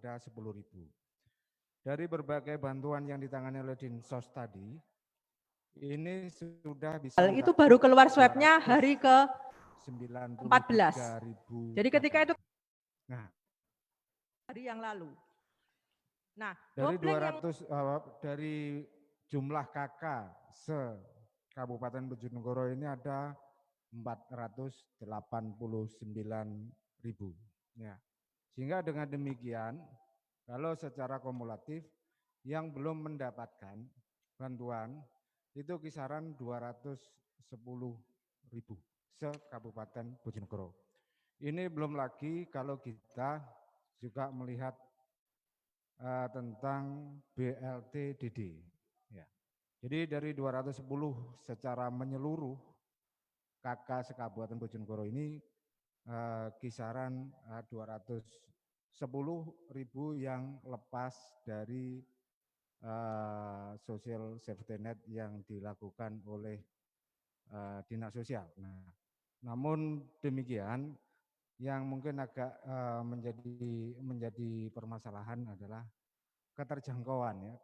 ada 10.000. Dari berbagai bantuan yang ditangani oleh Dinsos tadi, ini sudah bisa itu baru keluar swabnya hari ke 14. Jadi ketika itu hari yang lalu. Nah, dari 200 dari jumlah KK se-Kabupaten Bojonegoro ini ada 489.000. Ya. Sehingga dengan demikian, kalau secara kumulatif yang belum mendapatkan bantuan itu kisaran 210.000 se-Kabupaten Bojonegoro. Ini belum lagi kalau kita juga melihat tentang BLTDD. Ya. Jadi dari 210 secara menyeluruh KK se-Kabupaten Bojonegoro ini kisaran 210.000 yang lepas dari social safety net yang dilakukan oleh Dinas Sosial. Nah, namun demikian yang mungkin agak menjadi permasalahan adalah keterjangkauan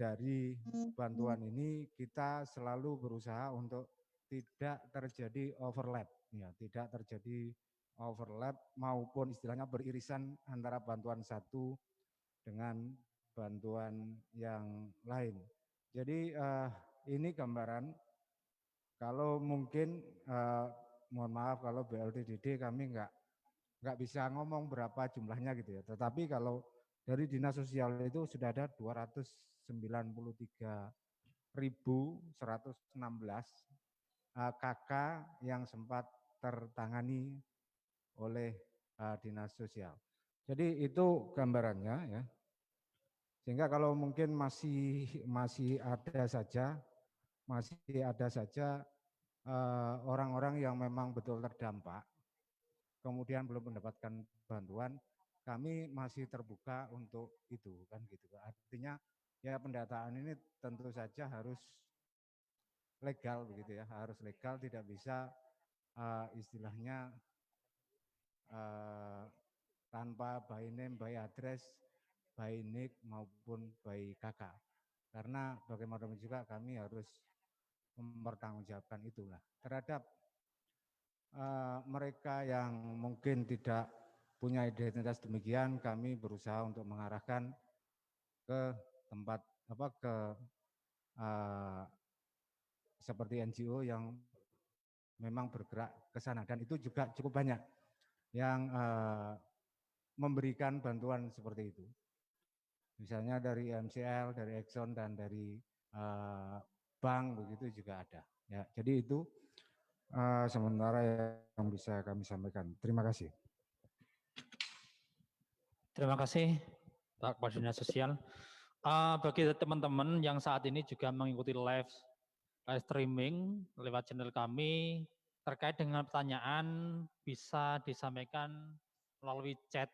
dari bantuan ini. Kita selalu berusaha untuk tidak terjadi overlap, ya, tidak terjadi overlap maupun istilahnya beririsan antara bantuan satu dengan bantuan yang lain. Jadi ini gambaran. Kalau mungkin mohon maaf kalau BLTDD kami nggak bisa ngomong berapa jumlahnya gitu ya. Tetapi kalau dari Dinas Sosial itu sudah ada 293.116 KK yang sempat tertangani oleh Dinas Sosial. Jadi itu gambarannya ya. Sehingga kalau mungkin masih ada saja orang-orang yang memang betul terdampak, kemudian belum mendapatkan bantuan, kami masih terbuka untuk itu kan gitu. Artinya ya pendataan ini tentu saja harus legal begitu ya, harus legal, tidak bisa istilahnya tanpa by name, by address, by nick maupun by KK. Karena bagaimanapun juga kami harus mempertanggungjawabkan itulah terhadap mereka yang mungkin tidak punya identitas demikian. Kami berusaha untuk mengarahkan ke tempat seperti NGO yang memang bergerak ke sana, dan itu juga cukup banyak yang memberikan bantuan seperti itu. Misalnya dari MCL, dari Exxon, dan dari bank begitu juga ada. Ya, jadi itu sementara yang bisa kami sampaikan. Terima kasih. Terima kasih Pak Kepala Dinas Sosial. Bagi teman-teman yang saat ini juga mengikuti live streaming lewat channel kami, terkait dengan pertanyaan bisa disampaikan melalui chat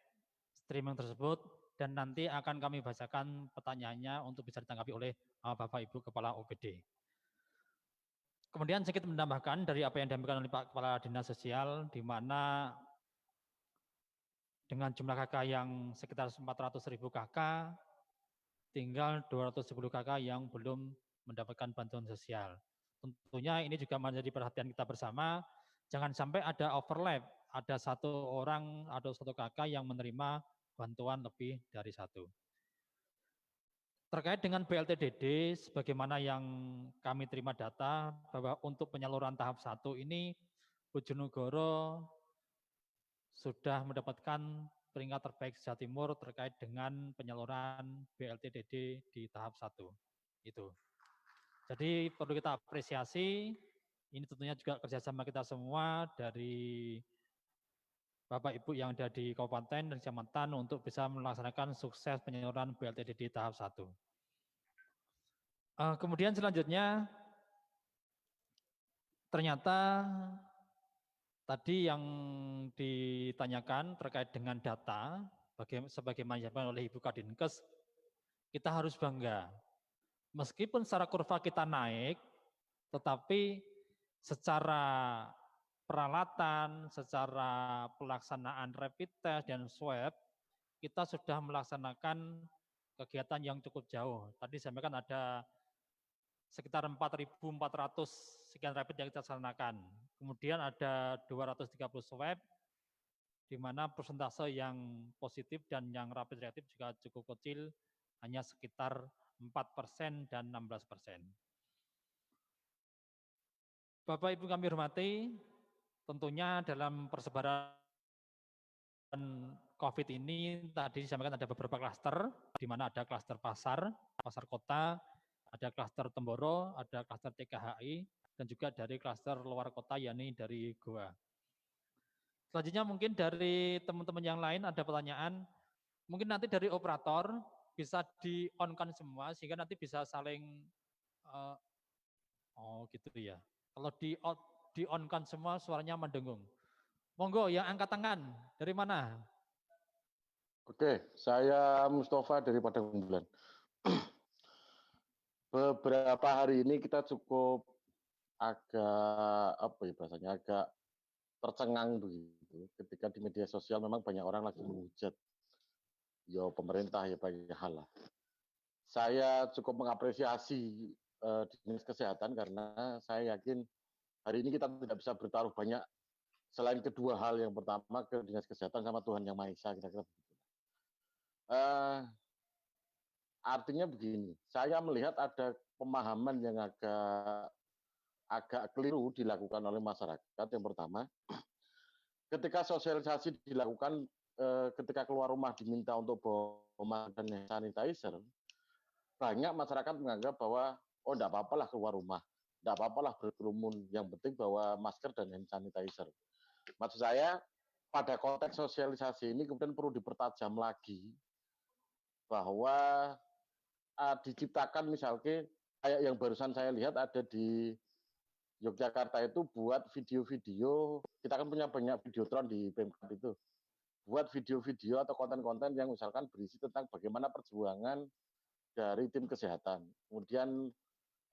streaming tersebut, dan nanti akan kami bacakan pertanyaannya untuk bisa ditanggapi oleh Bapak Ibu Kepala OPD. Kemudian sedikit menambahkan dari apa yang disampaikan oleh Pak Kepala Dinas Sosial, di mana dengan jumlah KK yang sekitar 400.000 KK, tinggal 210 KK yang belum mendapatkan bantuan sosial. Tentunya ini juga menjadi perhatian kita bersama, jangan sampai ada overlap, ada satu orang atau satu KK yang menerima bantuan lebih dari satu. Terkait dengan BLTDD, sebagaimana yang kami terima data bahwa untuk penyaluran tahap 1 ini Bojonegoro sudah mendapatkan peringkat terbaik Jawa Timur terkait dengan penyaluran BLTDD di tahap 1. Itu. Jadi perlu kita apresiasi, ini tentunya juga kerjasama kita semua dari Bapak Ibu yang ada di Kabupaten dan Kecamatan untuk bisa melaksanakan sukses penyaluran BLTDD tahap 1. Kemudian selanjutnya, ternyata tadi yang ditanyakan terkait dengan data, sebagaimana disampaikan oleh Ibu Kadinkes, kita harus bangga. Meskipun secara kurva kita naik, tetapi secara peralatan, secara pelaksanaan rapid test dan swab, kita sudah melaksanakan kegiatan yang cukup jauh. Tadi saya sampaikan ada sekitar 4.400 sekian rapid yang kita laksanakan. Kemudian ada 230 swab, di mana persentase yang positif dan yang rapid reaktif juga cukup kecil, hanya sekitar 4% dan 16%. Bapak Ibu kami hormati, tentunya dalam persebaran COVID ini tadi disampaikan ada beberapa klaster, di mana ada klaster pasar kota, ada klaster Temboro, ada klaster TKHI, dan juga dari klaster luar kota, yakni dari Goa. Selanjutnya mungkin dari teman-teman yang lain ada pertanyaan, mungkin nanti dari operator bisa di-on-kan semua, sehingga nanti bisa saling, oh gitu ya. Kalau di-on-kan semua suaranya mendengung. Monggo yang angkat tangan, dari mana? Oke, saya Mustafa dari Padang Bulan. Beberapa hari ini kita cukup agak tercengang begitu ketika di media sosial memang banyak orang lagi menghujat pemerintah ya banyak hal lah. Saya cukup mengapresiasi Dinas Kesehatan karena saya yakin hari ini kita tidak bisa bertaruh banyak selain kedua hal, yang pertama ke Dinas Kesehatan sama Tuhan Yang Maha Esa, kira-kira begitu. Artinya begini, saya melihat ada pemahaman yang agak keliru dilakukan oleh masyarakat. Yang pertama, ketika sosialisasi dilakukan, ketika keluar rumah diminta untuk bawa masker dan sanitizer, banyak masyarakat menganggap bahwa tidak apa-apalah keluar rumah, tidak apa-apalah berkerumun, yang penting bawa masker dan hand sanitizer. Maksud saya, pada konteks sosialisasi ini kemudian perlu dipertajam lagi bahwa diciptakan misalnya kayak yang barusan saya lihat ada di Yogyakarta itu buat video-video, kita kan punya banyak videotron di Pemkab itu, buat video-video atau konten-konten yang misalkan berisi tentang bagaimana perjuangan dari tim kesehatan. Kemudian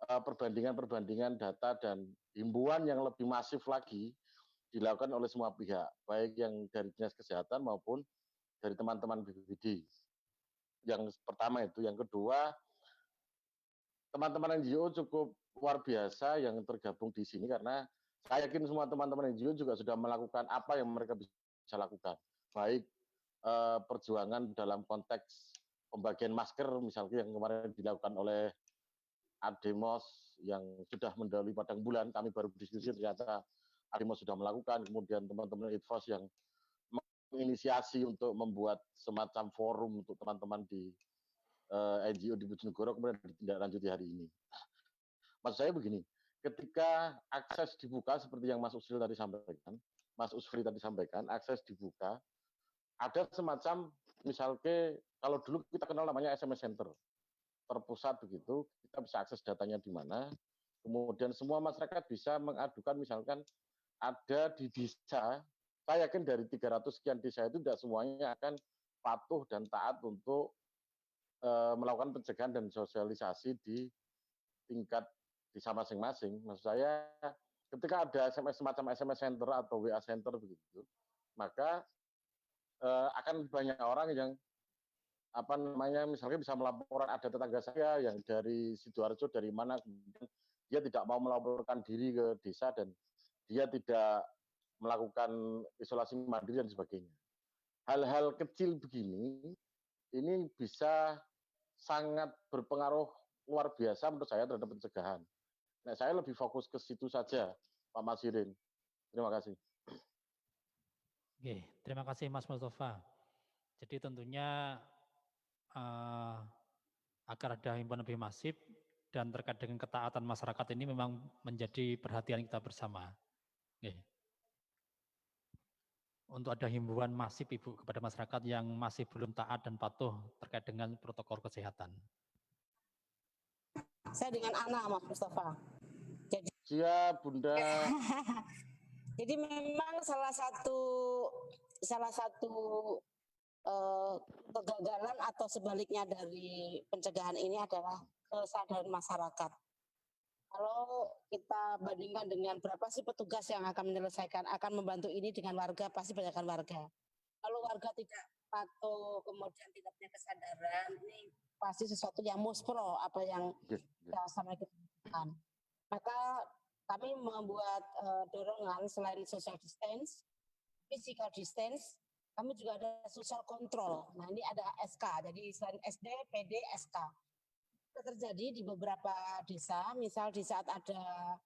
perbandingan-perbandingan data dan himbauan yang lebih masif lagi dilakukan oleh semua pihak, baik yang dari Dinas Kesehatan maupun dari teman-teman BPBD. Yang pertama itu. Yang kedua, teman-teman NGO cukup luar biasa yang tergabung di sini, karena saya yakin semua teman-teman NGO juga sudah melakukan apa yang mereka bisa lakukan. Baik perjuangan dalam konteks pembagian masker misalnya yang kemarin dilakukan oleh Ademos yang sudah mendahului Padang Bulan, kami baru diskusi ternyata Ademos sudah melakukan, kemudian teman-teman ITFOS yang menginisiasi untuk membuat semacam forum untuk teman-teman di NGO di Bojonegoro, kemudian ditindaklanjuti hari ini. Maksud saya begini, ketika akses dibuka seperti yang Mas Usfri tadi sampaikan, akses dibuka, ada semacam misalnya kalau dulu kita kenal namanya SMS Center, terpusat begitu, kita bisa akses datanya di mana, kemudian semua masyarakat bisa mengadukan misalkan ada di desa. Saya yakin dari 300 sekian desa itu tidak semuanya akan patuh dan taat untuk melakukan pencegahan dan sosialisasi di tingkat desa masing-masing. Maksud saya, ketika ada semacam SMS Center atau WA Center begitu, maka akan banyak orang yang misalnya bisa melaporkan ada tetangga saya yang dari Sidoarjo, dari mana, kemudian dia tidak mau melaporkan diri ke desa dan dia tidak melakukan isolasi mandiri dan sebagainya. Hal-hal kecil begini, ini bisa sangat berpengaruh luar biasa menurut saya terhadap pencegahan. Nah, saya lebih fokus ke situ saja, Pak Masirin. Terima kasih. Oke, terima kasih Mas Mustafa. Jadi tentunya agar ada himbauan lebih masif dan terkait dengan ketaatan masyarakat ini memang menjadi perhatian kita bersama. Oke. Untuk ada himbauan masif Ibu kepada masyarakat yang masih belum taat dan patuh terkait dengan protokol kesehatan. Saya dengan Ana, Mas Mustafa. Jadi, siap, Bunda. Jadi memang salah satu kegagalan atau sebaliknya dari pencegahan ini adalah kesadaran masyarakat. Kalau kita bandingkan dengan berapa sih petugas yang akan menyelesaikan, akan membantu ini dengan warga, pasti banyakkan warga. Kalau warga tidak patuh, kemudian tidak punya kesadaran, ini pasti sesuatu yang muspro apa yang kita sama kita lakukan. Maka kami membuat dorongan selain social distance, physical distance, kami juga ada social control. Nah ini ada SK, jadi selain SD, PD, SK. Terjadi di beberapa desa, misal di saat ada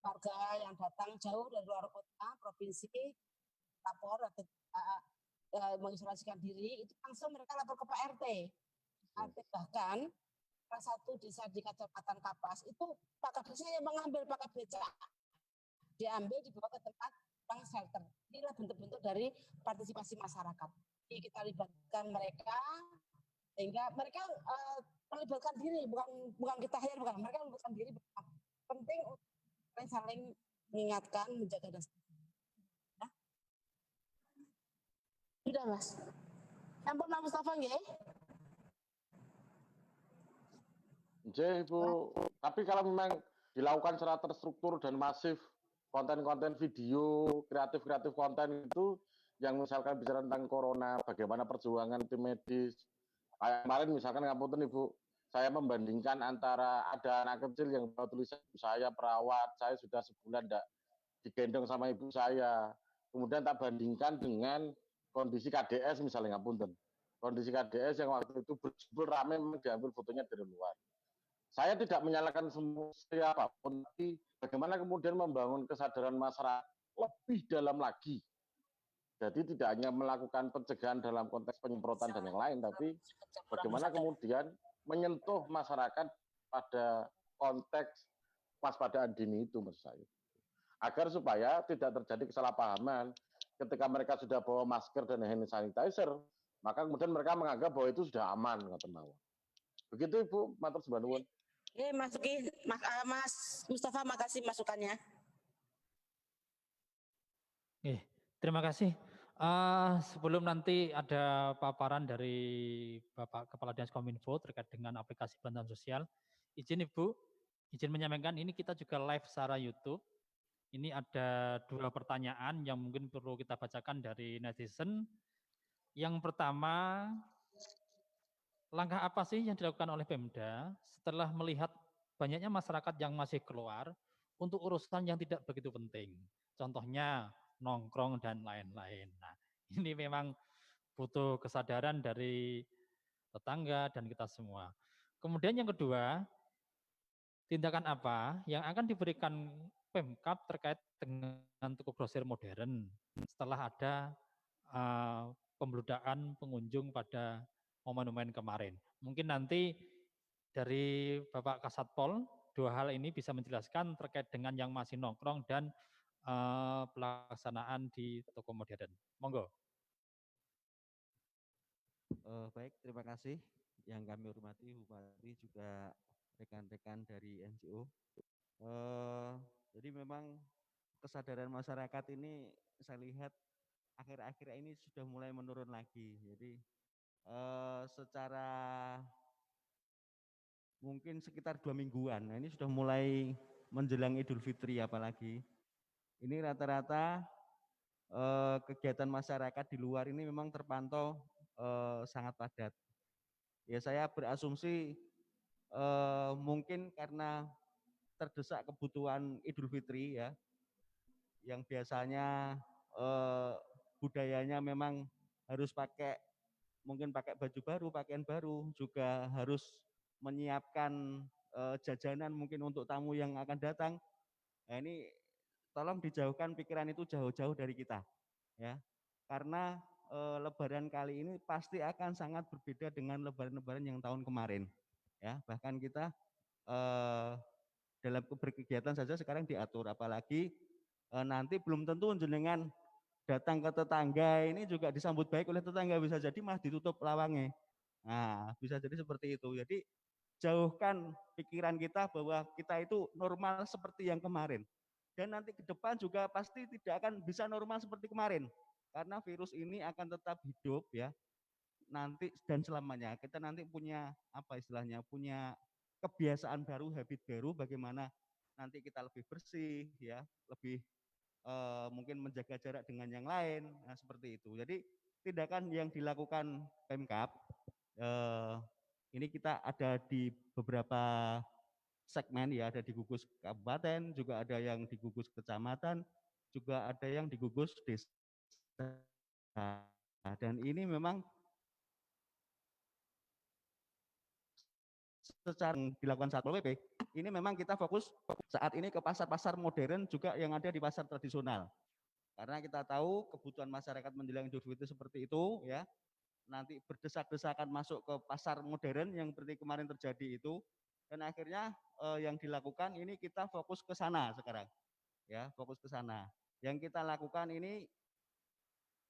warga yang datang jauh dari luar kota, provinsi, lapor atau mengisolasikan diri, itu langsung mereka lapor ke Pak RT. Bahkan salah satu desa di Kecamatan Kapas itu Pak Kadesnya yang mengambil pakai beca, diambil dibawa ke tempat bank shelter. Inilah bentuk-bentuk dari partisipasi masyarakat. Jadi kita libatkan mereka sehingga mereka melibatkan diri, bukan kita hire, bukan mereka melibatkan diri. Penting untuk saling mengingatkan, menjaga dan ya. Sudah Mas. Ampun Mas Mustafa nggih. Bu. Tapi kalau memang dilakukan secara terstruktur dan masif, konten-konten video, kreatif konten itu yang misalkan bicara tentang corona, bagaimana perjuangan tim medis. Kayak kemarin misalkan ngapunten Ibu, saya membandingkan antara ada anak kecil yang bawa tulisan ibu saya perawat, saya sudah sebulan tidak digendong sama ibu saya. Kemudian tak bandingkan dengan kondisi KDS misalnya ngapunten. Kondisi KDS yang waktu itu berjubel rame memang diambil fotonya dari luar. Saya tidak menyalahkan semua siapapun, tapi bagaimana kemudian membangun kesadaran masyarakat lebih dalam lagi. Jadi tidak hanya melakukan pencegahan dalam konteks penyemprotan dan yang lain, tapi bagaimana kemudian menyentuh masyarakat pada konteks waspadaan dini itu menurut saya. Agar supaya tidak terjadi kesalahpahaman ketika mereka sudah bawa masker dan hand sanitizer, maka kemudian mereka menganggap bahwa itu sudah aman. Begitu Ibu, matur sembah nuwun. Mas Mustafa, makasih masukannya. Terima kasih. Sebelum nanti ada paparan dari Bapak Kepala Dinas Kominfo terkait dengan aplikasi bantuan sosial, izin Ibu, izin menyampaikan ini kita juga live secara YouTube. Ini ada 2 pertanyaan yang mungkin perlu kita bacakan dari netizen. Yang pertama, langkah apa sih yang dilakukan oleh Pemda setelah melihat banyaknya masyarakat yang masih keluar untuk urusan yang tidak begitu penting? Contohnya nongkrong dan lain-lain. Nah, ini memang butuh kesadaran dari tetangga dan kita semua. Kemudian yang kedua, tindakan apa yang akan diberikan Pemkab terkait dengan toko grosir modern setelah ada pembludakan pengunjung pada momen-momen kemarin. Mungkin nanti dari Bapak Kasatpol 2 hal ini bisa menjelaskan terkait dengan yang masih nongkrong dan pelaksanaan di toko modern. Monggo. Baik, terima kasih yang kami hormati Bupati juga rekan-rekan dari NGO. Jadi memang kesadaran masyarakat ini saya lihat akhir-akhir ini sudah mulai menurun lagi. Jadi secara mungkin sekitar 2 mingguan, nah ini sudah mulai menjelang Idul Fitri apalagi. Ini rata-rata kegiatan masyarakat di luar ini memang terpantau sangat padat. Ya saya berasumsi mungkin karena terdesak kebutuhan Idul Fitri ya, yang biasanya budayanya memang harus mungkin pakai baju baru, pakaian baru, juga harus menyiapkan jajanan mungkin untuk tamu yang akan datang. Nah ini tolong dijauhkan pikiran itu jauh-jauh dari kita, ya, karena Lebaran kali ini pasti akan sangat berbeda dengan Lebaran-Lebaran yang tahun kemarin, ya. Bahkan kita dalam berkegiatan saja sekarang diatur, apalagi nanti belum tentu jenengan datang ke tetangga ini juga disambut baik oleh tetangga, bisa jadi malah ditutup lawangnya. Nah, bisa jadi seperti itu. Jadi jauhkan pikiran kita bahwa kita itu normal seperti yang kemarin. Dan nanti ke depan juga pasti tidak akan bisa normal seperti kemarin. Karena virus ini akan tetap hidup ya. Nanti dan selamanya. Kita nanti punya apa istilahnya? Punya kebiasaan baru, habit baru bagaimana nanti kita lebih bersih, ya, lebih mungkin menjaga jarak dengan yang lain, nah, seperti itu. Jadi tindakan yang dilakukan Pemkab ini kita ada di beberapa segmen, ya, ada di gugus kabupaten, juga ada yang di gugus kecamatan, juga ada yang di gugus desa. Dan ini memang secara dilakukan Satpol PP, ini memang kita fokus saat ini ke pasar-pasar modern juga yang ada di pasar tradisional. Karena kita tahu kebutuhan masyarakat menjelang Idul Fitri seperti itu, ya. Nanti berdesak-desakan masuk ke pasar modern yang seperti kemarin terjadi itu, dan akhirnya yang dilakukan ini kita fokus ke sana sekarang, ya, fokus ke sana. Yang kita lakukan ini,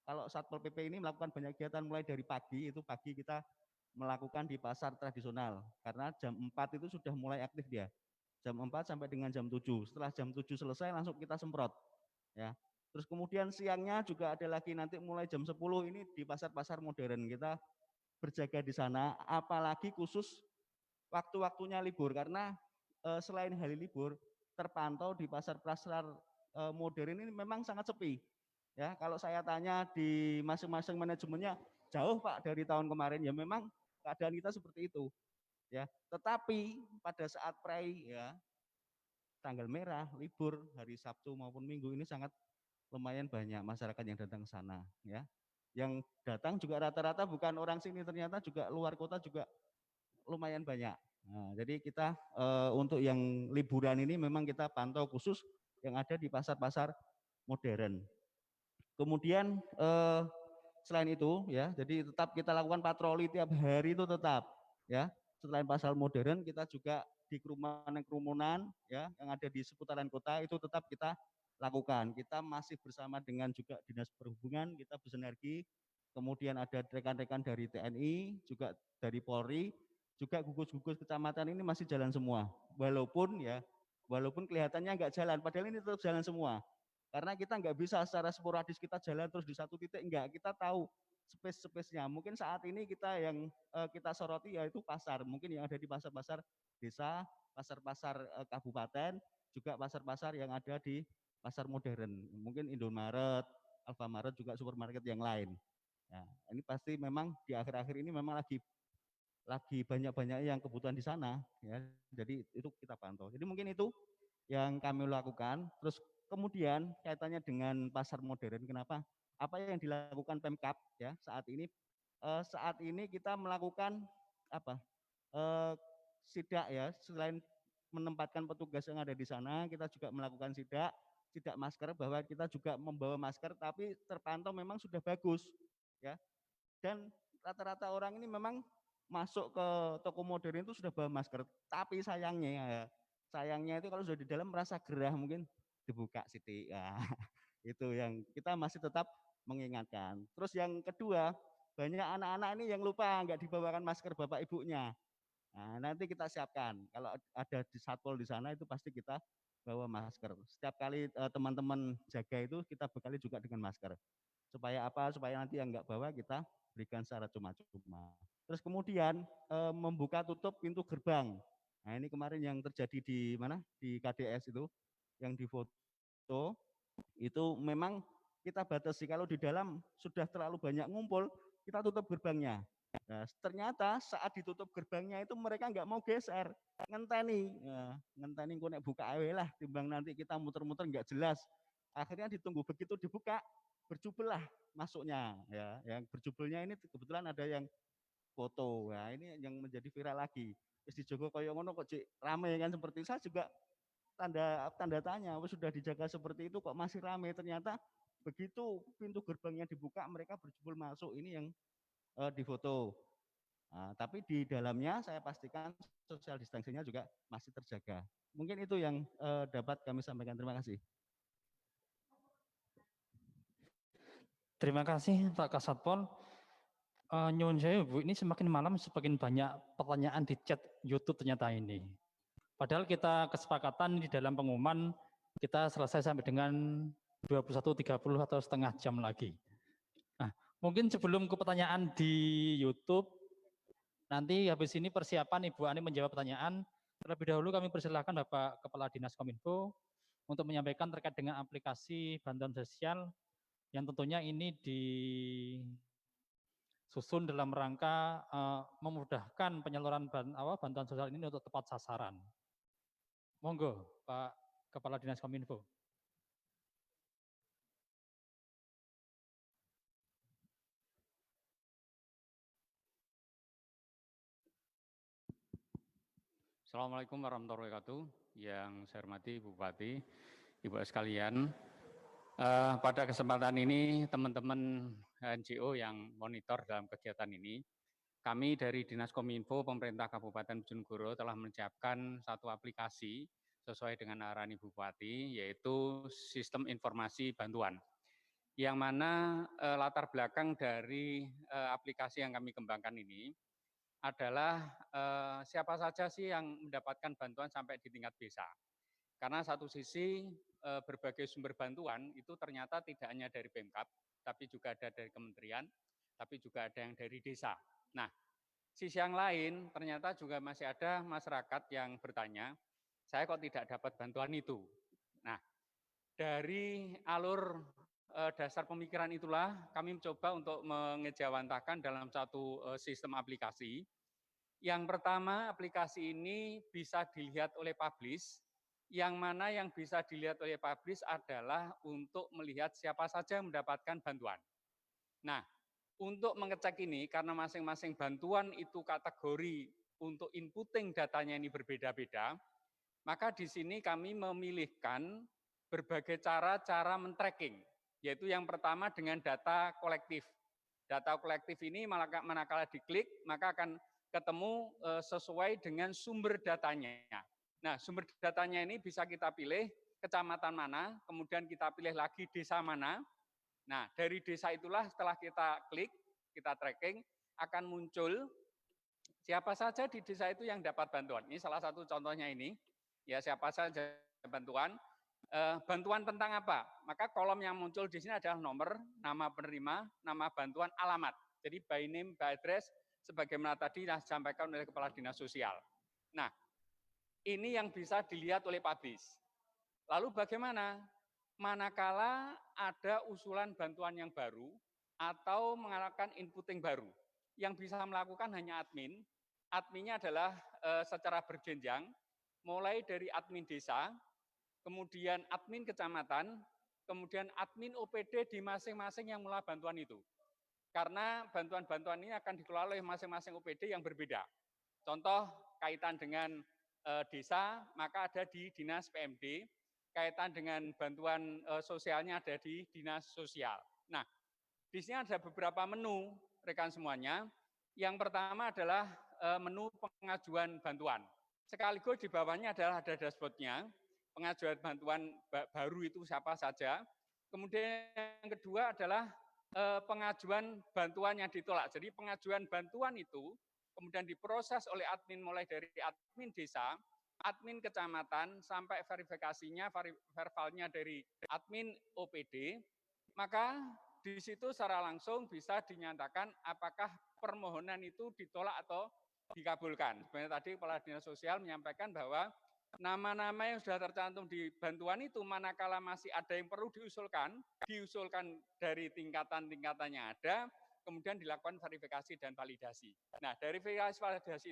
kalau Satpol PP ini melakukan banyak kegiatan mulai dari pagi, itu pagi kita melakukan di pasar tradisional, karena jam 4 itu sudah mulai aktif dia, jam 4 sampai dengan jam 7, setelah jam 7 selesai langsung kita semprot, ya. Terus kemudian siangnya juga ada lagi nanti mulai jam 10 ini di pasar-pasar modern kita berjaga di sana, apalagi khusus waktu-waktunya libur, karena selain hari libur terpantau di pasar-pasar modern ini memang sangat sepi. Ya, kalau saya tanya di masing-masing manajemennya, jauh Pak dari tahun kemarin, ya memang keadaan kita seperti itu. Ya, tetapi pada saat prei, ya, tanggal merah, libur, hari Sabtu maupun Minggu ini sangat lumayan banyak masyarakat yang datang ke sana, ya. Yang datang juga rata-rata bukan orang sini, ternyata juga luar kota juga lumayan banyak. Nah, jadi kita untuk yang liburan ini memang kita pantau khusus yang ada di pasar-pasar modern. Kemudian selain itu, ya, jadi tetap kita lakukan patroli tiap hari itu tetap, ya. Selain pasar modern, kita juga di kerumunan-kerumunan, ya, yang ada di seputaran kota itu tetap kita lakukan. Kita masih bersama dengan juga Dinas Perhubungan, kita bersinergi. Kemudian ada rekan-rekan dari TNI, juga dari Polri, juga gugus-gugus kecamatan ini masih jalan semua. Walaupun kelihatannya nggak jalan, padahal ini tetap jalan semua. Karena kita nggak bisa secara sporadis kita jalan terus di satu titik, enggak. Kita tahu space-nya. Mungkin saat ini kita yang kita soroti yaitu pasar. Mungkin yang ada di pasar-pasar desa, pasar-pasar kabupaten, juga pasar-pasar yang ada di pasar modern. Mungkin Indomaret, Alfamaret, juga supermarket yang lain. Nah, ini pasti memang di akhir-akhir ini memang lagi banyak-banyak yang kebutuhan di sana, ya. Jadi itu kita pantau. Jadi mungkin itu yang kami lakukan. Terus kemudian kaitannya dengan pasar modern, kenapa? Apa yang dilakukan Pemkab, ya, saat ini? Saat ini kita melakukan apa? Sidak, ya. Selain menempatkan petugas yang ada di sana, kita juga melakukan sidak masker, bahwa kita juga membawa masker, tapi terpantau memang sudah bagus, ya. Dan rata-rata orang ini memang masuk ke toko modern itu sudah bawa masker, tapi sayangnya itu kalau sudah di dalam merasa gerah, mungkin dibuka Siti, ya. Itu yang kita masih tetap mengingatkan. Terus yang kedua, banyak anak-anak ini yang lupa nggak dibawakan masker bapak ibunya. Nah, nanti kita siapkan. Kalau ada di satpol di sana itu pasti kita bawa masker. Setiap kali teman-teman jaga itu kita bekali juga dengan masker. Supaya apa? Supaya nanti yang nggak bawa kita berikan secara cuma-cuma. Terus kemudian membuka tutup pintu gerbang. Nah, ini kemarin yang terjadi di mana? Di KDS itu, yang difoto, itu memang kita batasi. Kalau di dalam sudah terlalu banyak ngumpul, kita tutup gerbangnya. Nah, ternyata saat ditutup gerbangnya itu mereka nggak mau geser, ngenteni, ya, ngenteni kok nek buka awe lah, timbang nanti kita muter-muter nggak jelas. Akhirnya ditunggu, begitu dibuka, berjubel lah masuknya, ya. Yang berjubelnya ini kebetulan ada yang foto. Nah, ini yang menjadi viral lagi. Terus di Jogo koyo ngono kok cik rame kan, seperti saya juga tanda tanya, sudah dijaga seperti itu kok masih rame. Ternyata begitu pintu gerbangnya dibuka mereka berjubel masuk, ini yang difoto. Nah, tapi di dalamnya saya pastikan social distancing-nya juga masih terjaga. Mungkin itu yang dapat kami sampaikan. Terima kasih. Terima kasih Pak Kasatpol. Nyuwun saya Bu, ini semakin malam semakin banyak pertanyaan di chat YouTube ternyata ini. Padahal kita kesepakatan di dalam pengumuman kita selesai sampai dengan 21.30 atau setengah jam lagi. Nah, mungkin sebelum ke pertanyaan di YouTube, nanti habis ini persiapan Ibu Ani menjawab pertanyaan, Terlebih dahulu kami persilakan Bapak Kepala Dinas Kominfo untuk menyampaikan terkait dengan aplikasi bantuan sosial yang tentunya ini disusun dalam rangka memudahkan penyaluran bantuan sosial ini untuk tepat sasaran. Monggo Pak Kepala Dinas Kominfo. Assalamualaikum warahmatullahi wabarakatuh. Yang saya hormati Bupati, Ibu sekalian. Pada kesempatan ini teman-teman NGO yang monitor dalam kegiatan ini, kami dari Dinas Kominfo Pemerintah Kabupaten Bojonegoro telah menyiapkan satu aplikasi sesuai dengan arahan Ibu Bupati, yaitu Sistem Informasi Bantuan. Yang mana latar belakang dari aplikasi yang kami kembangkan ini adalah siapa saja sih yang mendapatkan bantuan sampai di tingkat desa. Karena satu sisi berbagai sumber bantuan itu ternyata tidak hanya dari Pemkab, tapi juga ada dari kementerian, tapi juga ada yang dari desa. Nah, sisi yang lain ternyata juga masih ada masyarakat yang bertanya, saya kok tidak dapat bantuan itu. Nah, dari alur dasar pemikiran itulah kami mencoba untuk mengejawantahkan dalam satu sistem aplikasi. Yang pertama, aplikasi ini bisa dilihat oleh publish, yang mana yang bisa dilihat oleh publish adalah untuk melihat siapa saja yang mendapatkan bantuan. Nah, untuk mengecek ini, karena masing-masing bantuan itu kategori untuk inputting datanya ini berbeda-beda, maka di sini kami memilihkan berbagai cara men-tracking, yaitu yang pertama dengan data kolektif. Data kolektif ini manakala diklik, maka akan ketemu sesuai dengan sumber datanya. Nah, sumber datanya ini bisa kita pilih kecamatan mana, kemudian kita pilih lagi desa mana. Nah, dari desa itulah setelah kita klik, kita tracking, akan muncul siapa saja di desa itu yang dapat bantuan. Ini salah satu contohnya ini, ya siapa saja bantuan. Bantuan tentang apa? Maka kolom yang muncul di sini adalah nomor, nama penerima, nama bantuan, alamat. Jadi by name, by address, sebagaimana tadi disampaikan oleh Kepala Dinas Sosial. Nah, ini yang bisa dilihat oleh publish. Lalu bagaimana? Manakala ada usulan bantuan yang baru atau menggunakan inputting baru, yang bisa melakukan hanya admin. Adminnya adalah secara berjenjang, mulai dari admin desa, kemudian admin kecamatan, kemudian admin OPD di masing-masing yang mulai bantuan itu. Karena bantuan-bantuan ini akan dikelola oleh masing-masing OPD yang berbeda. Contoh kaitan dengan desa, maka ada di Dinas PMD, kaitan dengan bantuan sosialnya ada di Dinas Sosial. Nah, di sini ada beberapa menu, rekan semuanya. Yang pertama adalah menu pengajuan bantuan. Sekaligus di bawahnya adalah ada dashboard-nya, pengajuan bantuan baru itu siapa saja. Kemudian yang kedua adalah pengajuan bantuan yang ditolak. Jadi pengajuan bantuan itu kemudian diproses oleh admin mulai dari admin desa, admin kecamatan, sampai verifikasinya, verbalnya dari admin OPD, maka di situ secara langsung bisa dinyatakan apakah permohonan itu ditolak atau dikabulkan. Sebenarnya tadi Kepala Dinas Sosial menyampaikan bahwa nama-nama yang sudah tercantum di bantuan itu manakala masih ada yang perlu diusulkan dari tingkatan-tingkatannya ada, kemudian dilakukan verifikasi dan validasi. Nah, dari verifikasi validasi